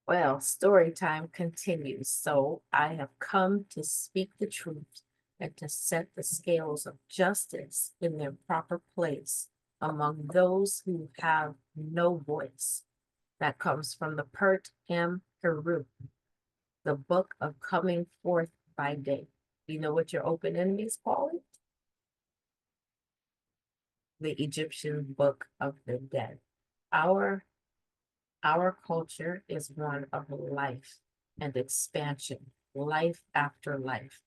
Well, story time continues. So I have come to speak the truth and to set the scales of justice in their proper place among those who have no voice. That comes from the Pert M. Heru, the book of coming forth by day. You know what your open enemies call it? The Egyptian book of the dead. Our Our culture is one of life and expansion, life after life.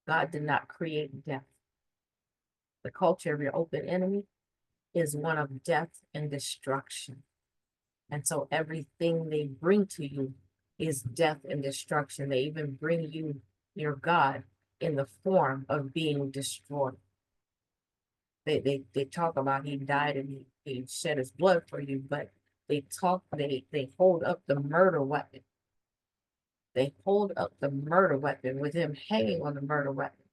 God did not create death. The culture of your open enemy is one of death and destruction. And so everything they bring to you is death and destruction. They even bring you your God in the form of being destroyed. They talk about he died and he shed his blood for you, but they hold up the murder weapon. They hold up the murder weapon with him hanging on the murder weapon.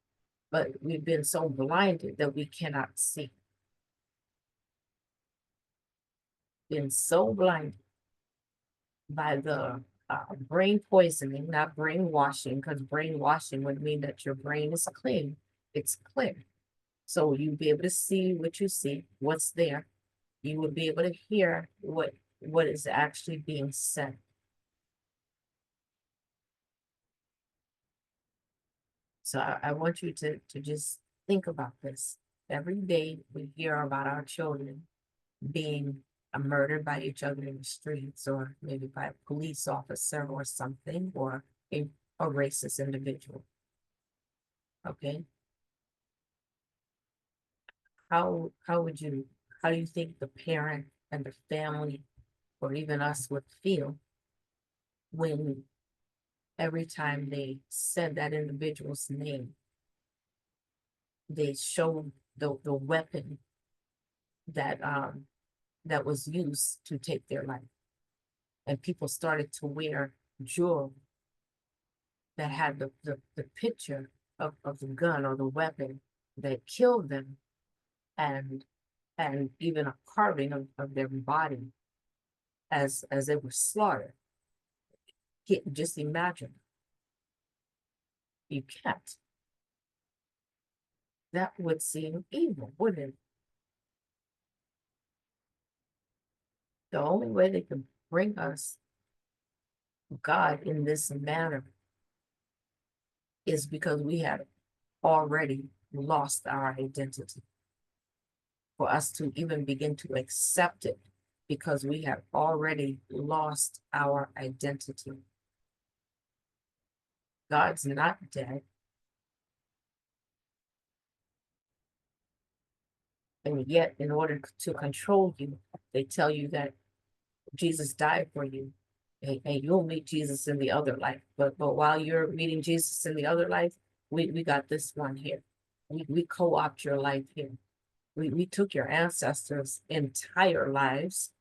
But we've been so blinded that we cannot see. Been so blinded by the brain poisoning, not brainwashing, because brainwashing would mean that your brain is clean. It's clear. So you'll be able to see what you see, what's there. You will be able to hear what is actually being said. So I want you to just think about this. Every day we hear about our children being murdered by each other in the streets, or maybe by a police officer or something, or a racist individual. Okay, how do you think the parent and the family, or even us, would feel when every time they said that individual's name, they showed the weapon that that was used to take their life, and people started to wear jewelry that had the picture of the gun or the weapon that killed them, and and even a carving of their body as they were slaughtered. Just imagine. You can't. That would seem evil, wouldn't it? The only way they could bring us God in this manner is because we had already lost our identity. For us to even begin to accept it, because we have already lost our identity. God's not dead. And yet, in order to control you, they tell you that Jesus died for you, and you'll meet Jesus in the other life. But while you're meeting Jesus in the other life, we got this one here. We co-opt your life here. We took your ancestors' entire lives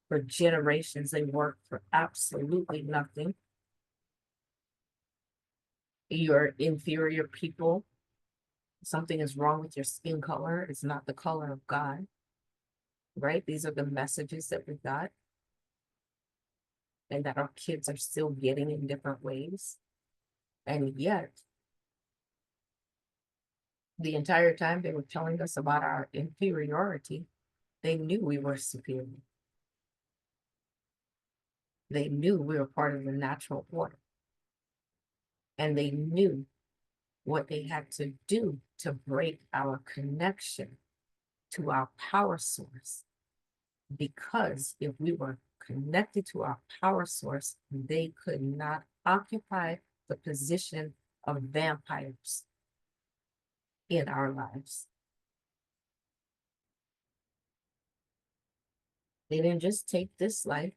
for generations. They worked for absolutely nothing. You're inferior people. Something is wrong with your skin color. It's not the color of God, right? These are the messages that we got, and that our kids are still getting in different ways. And yet, the entire time they were telling us about our inferiority, they knew we were superior. They knew we were part of the natural order. And they knew what they had to do to break our connection to our power source. Because if we were connected to our power source, they could not occupy the position of vampires in our lives. They didn't just take this life,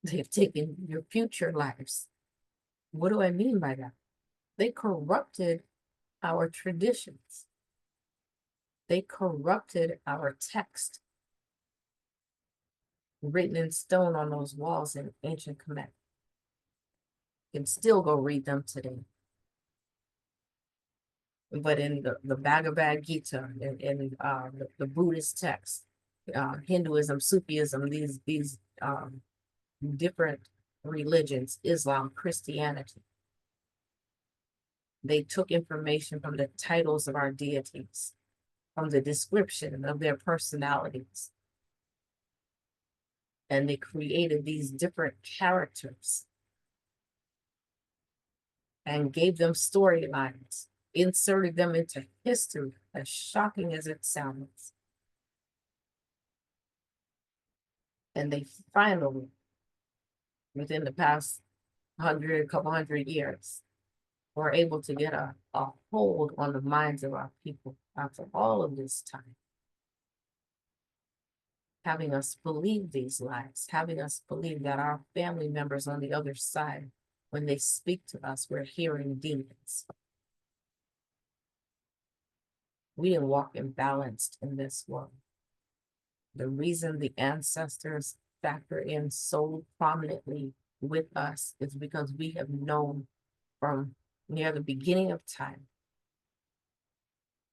they've taken your future lives. What do I mean by that? They corrupted our traditions. They corrupted our text written in stone on those walls in ancient Kemet. You can still go read them today. But in the Bhagavad Gita, in the Buddhist text, Hinduism, Sufism, these different religions, Islam, Christianity. They took information from the titles of our deities, from the description of their personalities, and they created these different characters and gave them storylines, inserted them into history, as shocking as it sounds. And they finally, within the past couple hundred years, were able to get a hold on the minds of our people after all of this time, having us believe these lies, having us believe that our family members on the other side, when they speak to us, we're hearing demons. We didn't walk imbalanced in this world. The reason the ancestors factor in so prominently with us is because we have known from near the beginning of time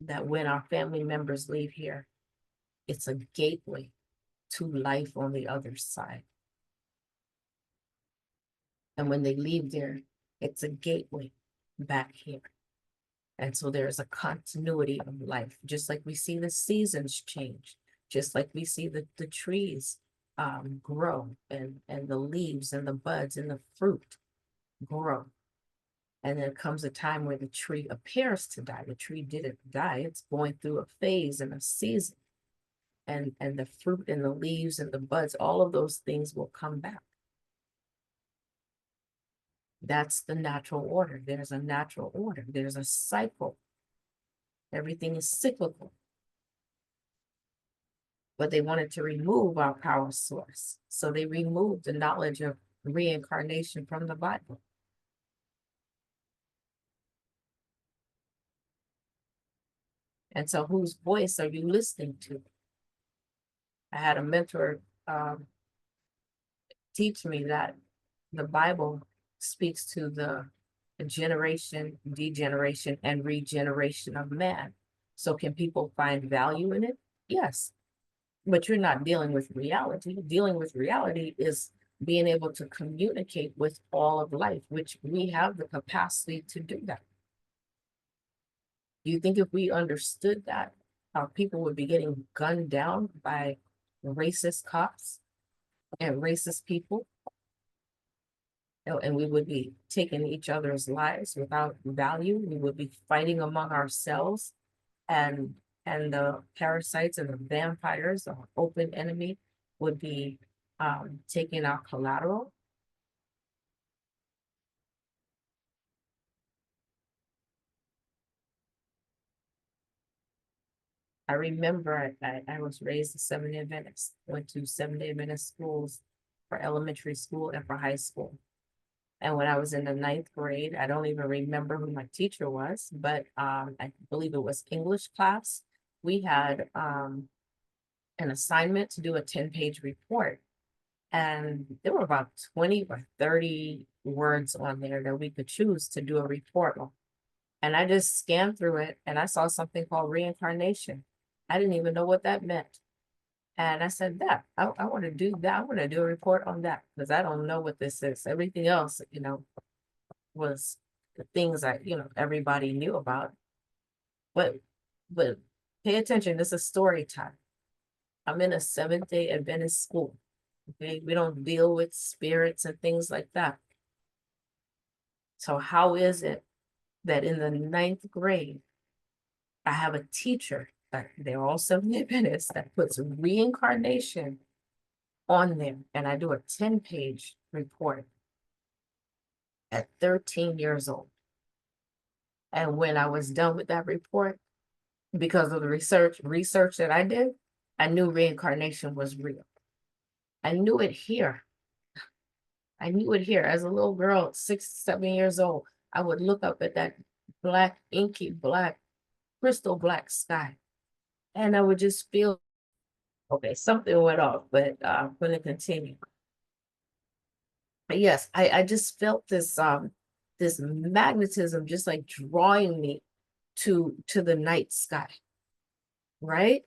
that when our family members leave here, it's a gateway to life on the other side. And when they leave there, it's a gateway back here. And so there's a continuity of life, just like we see the seasons change, just like we see the trees grow and the leaves and the buds and the fruit grow. And there comes a time where the tree appears to die. The tree didn't die. It's going through a phase and a season. And the fruit and the leaves and the buds, all of those things will come back. That's the natural order. There's a natural order. There's a cycle. Everything is cyclical. But they wanted to remove our power source. So they removed the knowledge of reincarnation from the Bible. And so whose voice are you listening to? I had a mentor teach me that the Bible speaks to the generation, degeneration, and regeneration of man. So can people find value in it? Yes. But you're not dealing with reality. Dealing with reality is being able to communicate with all of life, which we have the capacity to do that. Do you think if we understood that, our people would be getting gunned down by racist cops and racist people? And we would be taking each other's lives without value. We would be fighting among ourselves, and the parasites and the vampires, our open enemy, would be taking our collateral. I remember I was raised a Seventh-day Adventist, went to Seventh-day Adventist schools for elementary school and for high school. And when I was in the ninth grade, I don't even remember who my teacher was, but I believe it was English class. We had an assignment to do a 10-page report. And there were about 20 or 30 words on there that we could choose to do a report on. And I just scanned through it and I saw something called reincarnation. I didn't even know what that meant. And I said, that I want to do that. I want to do a report on that because I don't know what this is. Everything else, was the things that, everybody knew about. But pay attention, this is story time. I'm in a Seventh-day Adventist school. Okay, we don't deal with spirits and things like that. So how is it that in the ninth grade, I have a teacher, they're all Seventh-day Adventists, that puts reincarnation on there, and I do a 10-page report at 13 years old. And when I was done with that report, because of the research that I did, I knew reincarnation was real. I knew it here. I knew it here as a little girl, 6, 7 years old. I would look up at that black, inky black, crystal black sky, and I would just feel, okay, something went off, but I'm going to continue. But yes, I just felt this this magnetism just like drawing me to the night sky, right?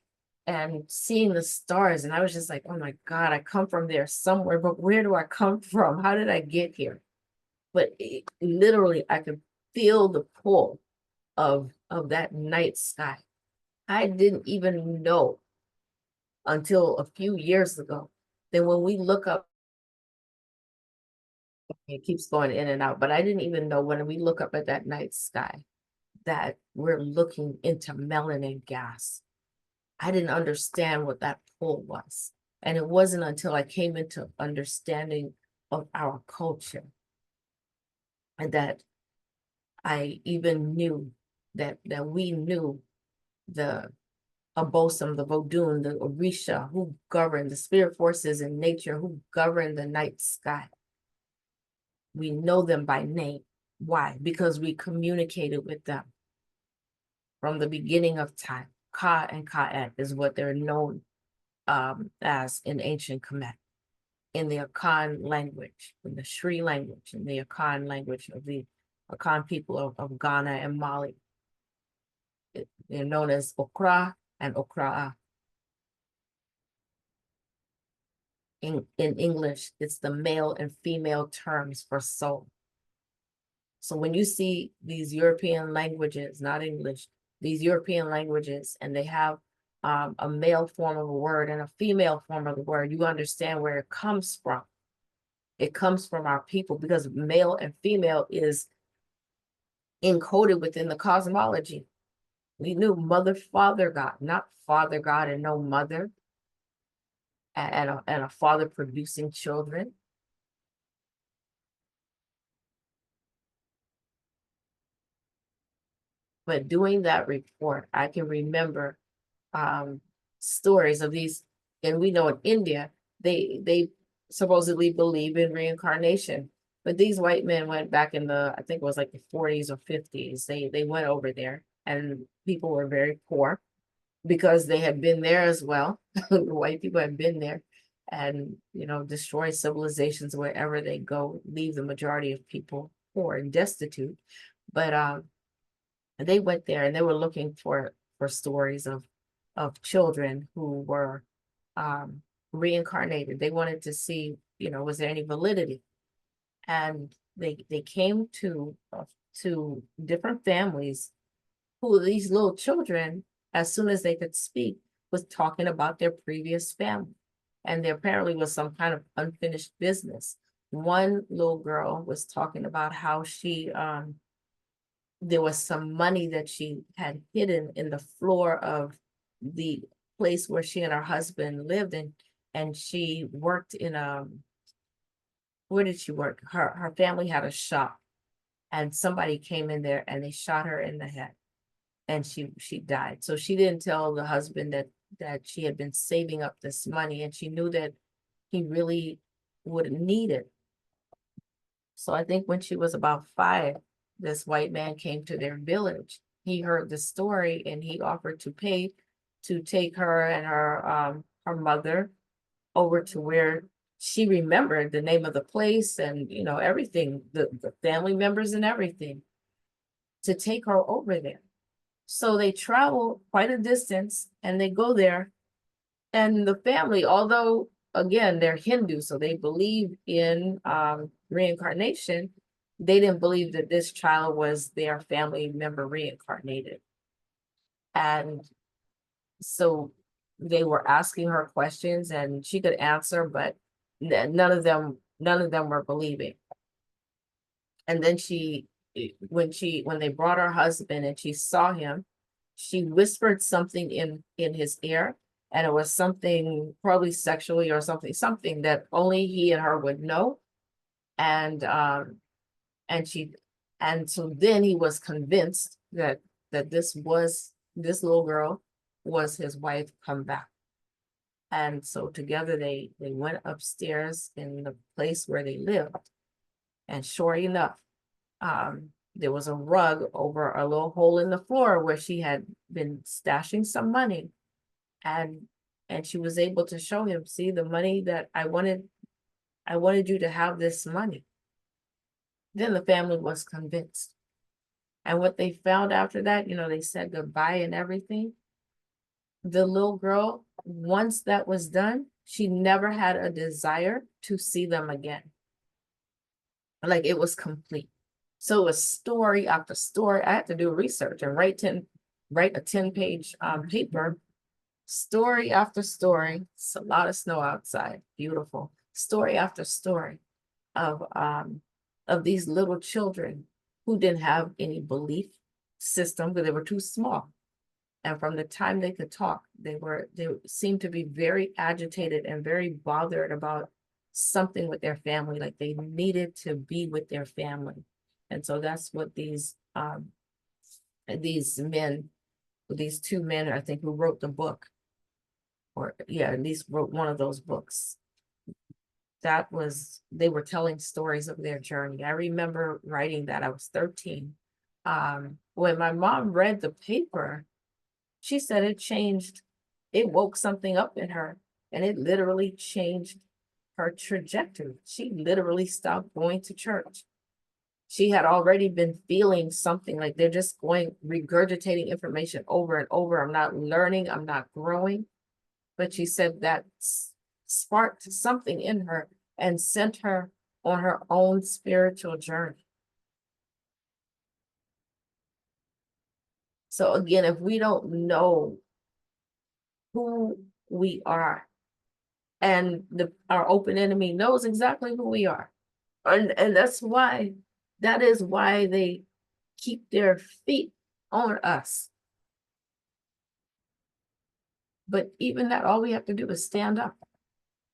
and seeing the stars. And I was just like, oh my God, I come from there somewhere, but where do I come from? How did I get here? But literally, I could feel the pull of that night sky. I didn't even know until a few years ago that when we look up, it keeps going in and out, but I didn't even know when we look up at that night sky that we're looking into melanin gas. I didn't understand what that pull was. And it wasn't until I came into understanding of our culture and that I even knew that we knew the Abosom, the Vodun, the Orisha, who govern the spirit forces in nature, who govern the night sky. We know them by name. Why? Because we communicated with them from the beginning of time. Ka and Ka'et is what they're known as in ancient Kemet, in the Akan language, in the Sri language, in the Akan language of the Akan people of Ghana and Mali. They're known as Okra and Okraa. In English, it's the male and female terms for soul. So when you see these European languages, not English, these European languages, and they have a male form of a word and a female form of the word, you understand where it comes from. It comes from our people because male and female is encoded within the cosmology. We knew mother, father, God, not father, God, and no mother, and a father producing children. But doing that report, I can remember stories of these, and we know in India, they supposedly believe in reincarnation. But these white men went back in the, I think it was like the 40s or 50s. They went over there and people were very poor because they had been there as well. The white people had been there and, you know, destroy civilizations wherever they go, leave the majority of people poor and destitute. But they went there and they were looking for stories of children who were reincarnated. They wanted to see, you know, was there any validity? And they came to different families who these little children, as soon as they could speak, was talking about their previous family. And there apparently was some kind of unfinished business. One little girl was talking about how she there was some money that she had hidden in the floor of the place where she and her husband lived in, and she worked in where did she work? Her family had a shop, and somebody came in there and they shot her in the head, and she died. So she didn't tell the husband that she had been saving up this money, and she knew that he really would need it. So I think when she was about 5, this white man came to their village. He heard the story and he offered to pay to take her and her mother over to where she remembered the name of the place and, you know, everything, the family members and everything, to take her over there. So they travel quite a distance and they go there. And the family, although again, they're Hindu, so they believe in reincarnation, they didn't believe that this child was their family member reincarnated. And so they were asking her questions and she could answer, but none of them were believing. And then when they brought her husband and she saw him, she whispered something in his ear, and it was something probably sexually or something that only he and her would know. And she and so then he was convinced that this little girl was his wife come back. And so together they went upstairs in the place where they lived. And sure enough, there was a rug over a little hole in the floor where she had been stashing some money. And she was able to show him, see the money that I wanted you to have this money. Then the family was convinced. And what they found after that, you know, they said goodbye and everything. the little girl, once that was done, she never had a desire to see them again. Like it was complete. So it was story after story. I had to do research and write a 10-page paper, story after story. It's a lot of snow outside, beautiful. Story after story of these little children who didn't have any belief system because they were too small. And from the time they could talk, they seemed to be very agitated and very bothered about something with their family, like they needed to be with their family. And so that's what these men, these two men, I think, who wrote the book, or yeah, at least wrote one of those books. They were telling stories of their journey. I remember writing that. I was 13. When my mom read the paper, she said it woke something up in her, and it literally changed her trajectory. She literally stopped going to church. She had already been feeling something like they're just regurgitating information over and over. I'm not learning, I'm not growing. But she said that sparked something in her and sent her on her own spiritual journey. So again, if we don't know who we are, and our open enemy knows exactly who we are, and that is why they keep their feet on us. But even that, all we have to do is stand up.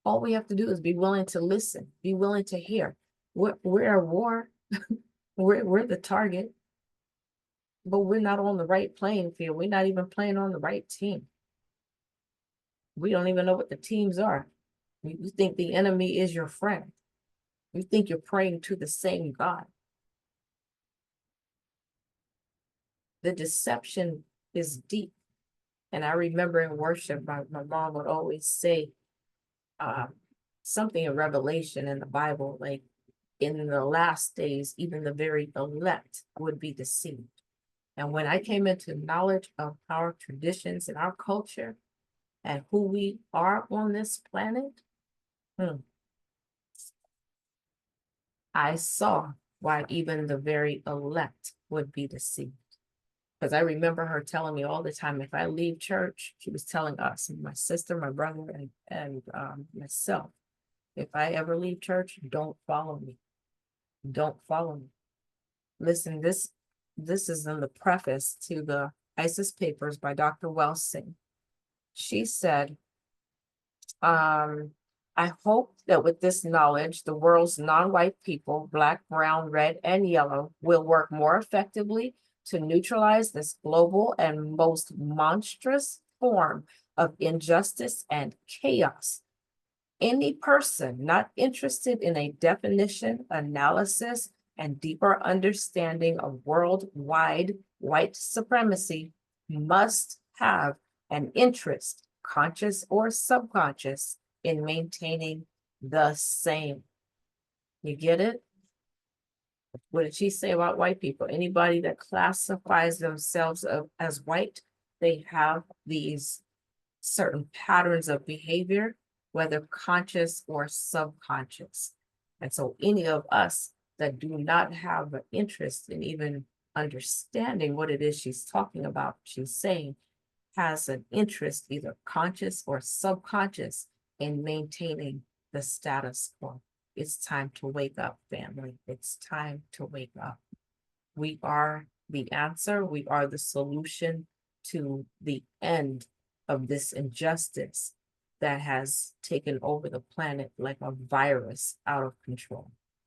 All we have to do is be willing to listen, be willing to hear. We're at war. we're the target, but we're not on the right playing field. We're not even playing on the right team. We don't even know what the teams are. You think the enemy is your friend. You think you're praying to the same God. The deception is deep. And I remember in worship, my mom would always say something in Revelation in the Bible, like in the last days, even the very elect would be deceived. And when I came into knowledge of our traditions and our culture and who we are on this planet, I saw why even the very elect would be deceived. Because I remember her telling me all the time, if I leave church, she was telling us, my sister, my brother, and myself, if I ever leave church, don't follow me. Don't follow me. Listen, this is in the preface to the ISIS papers by Dr. Welsing. She said, I hope that with this knowledge, the world's non-white people, Black, brown, red, and yellow, will work more effectively to neutralize this global and most monstrous form of injustice and chaos. Any person not interested in a definition, analysis, and deeper understanding of worldwide white supremacy must have an interest, conscious or subconscious, in maintaining the same. You get it? What did she say about white people? Anybody that classifies themselves as white, they have these certain patterns of behavior, whether conscious or subconscious. And so any of us that do not have an interest in even understanding what it is she's talking about, she's saying, has an interest, either conscious or subconscious, in maintaining the status quo. It's time to wake up, family. It's time to wake up. We are the answer. We are the solution to the end of this injustice that has taken over the planet like a virus out of control.